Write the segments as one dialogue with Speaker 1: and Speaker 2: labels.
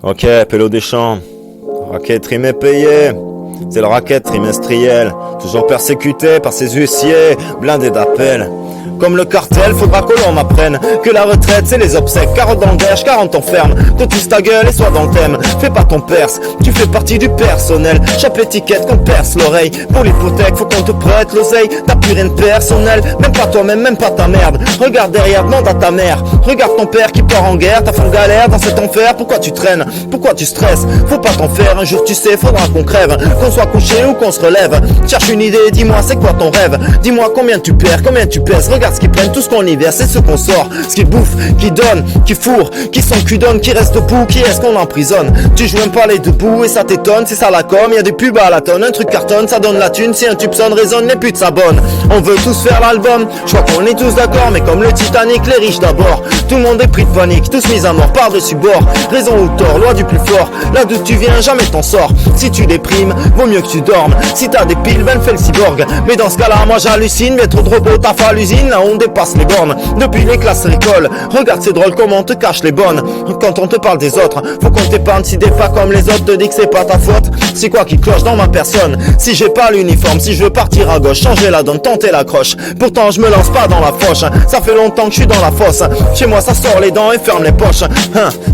Speaker 1: Ok, Pélo Deschamps. Racket trimé payé. C'est le racket trimestriel. Toujours persécuté par ses huissiers, blindé d'appels. Comme le cartel, faudra que l'on apprenne que la retraite c'est les obsèques. 40 dans le derge, 40 enferme. Cotise ta gueule et sois dans le thème. Fais pas ton perse, tu fais partie du personnel. Chape l'étiquette qu'on perce l'oreille. Pour l'hypothèque, faut qu'on te prête l'oseille. T'as plus rien de personnel, même pas toi-même, même pas ta merde. Regarde derrière, demande à ta mère. Regarde ton père qui part en guerre, ta femme galère dans cet enfer. Pourquoi tu traînes, pourquoi tu stresses? Faut pas t'en faire, un jour tu sais, faudra qu'on crève. Qu'on soit couché ou qu'on se relève. Cherche une idée, dis-moi c'est quoi ton rêve. Dis-moi combien tu perds, combien tu pèses. Regarde ce qu'ils prennent, tout ce qu'on libère, c'est ce qu'on sort. Ce qu'ils bouffent, qui donnent, qui fourrent, qui sont cul donne, qui reste debout, qui est-ce qu'on emprisonne. Tu joues même pas les debout et ça t'étonne, c'est ça la com, y'a des pubs à la tonne, un truc cartonne, ça donne la thune, si un tube sonne, résonne, les putes s'abonnent. On veut tous faire l'album, je crois qu'on est tous d'accord, mais comme le Titanic, les riches d'abord. Tout le monde est pris de panique, tous mis à mort par-dessus bord. Raison ou tort, loi du plus fort, là d'où tu viens, jamais t'en sors. Si tu déprimes, vaut mieux que tu dormes. Si t'as des piles, ben fais le cyborg. Mais dans ce cas-là, moi j'hallucine, mais trop de robots, taf à l'usine, là on dépasse les bornes. Depuis les classes récoles, regarde c'est drôle comment on te cache les bonnes. Quand on te parle des autres, faut qu'on t'épargne. Si des pas comme les autres te dit que c'est pas ta faute, c'est quoi qui cloche dans ma personne? Si j'ai pas l'uniforme, si je veux partir à gauche, changer la donne, tenter la croche. Pourtant je me lance pas dans la foche, ça fait longtemps que je suis dans la fosse. Chez moi ça sort les dents et ferme les poches.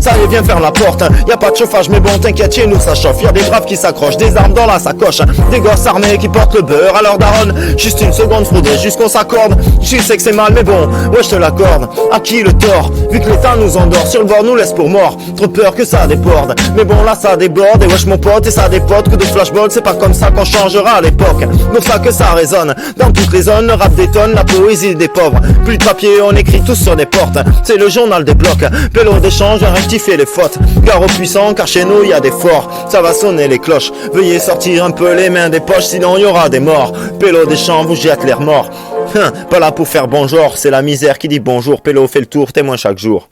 Speaker 1: Ça y est, viens faire la porte. Y a pas de chauffage mais bon t'inquiète, chez nous ça chauffe. Y a des braves qui s'accrochent, des armes dans la sacoche. Des gosses armés qui portent le beurre à leur daronne. Juste une seconde fraudée, jusqu'on s'accorde. Je sais que c'est mal mais bon, ouais je te l'accorde. À qui le tort? Vu que l'état nous endort, sur le bord nous laisse pour mort. Trop peur que ça déborde, mais bon là ça déborde. Et wesh mon pote et ça dépote, que de flashball, c'est pas comme ça qu'on changera à l'époque. Pour ça que ça résonne, dans toutes les zones, le rap détonne, la poésie des pauvres. Plus de papier, on écrit tous sur des portes. C'est le journal des blocs, Pélo d'échange, rectifier les fautes. Gare aux puissants, car chez nous y a des forts. Ça va sonner les cloches, veuillez sortir un peu les mains des poches, sinon y aura des morts. Pélo des champs vous jette l'air mort. Pas là pour faire bon genre, c'est la misère qui dit bonjour. Pélo fait le tour, témoin chaque jour.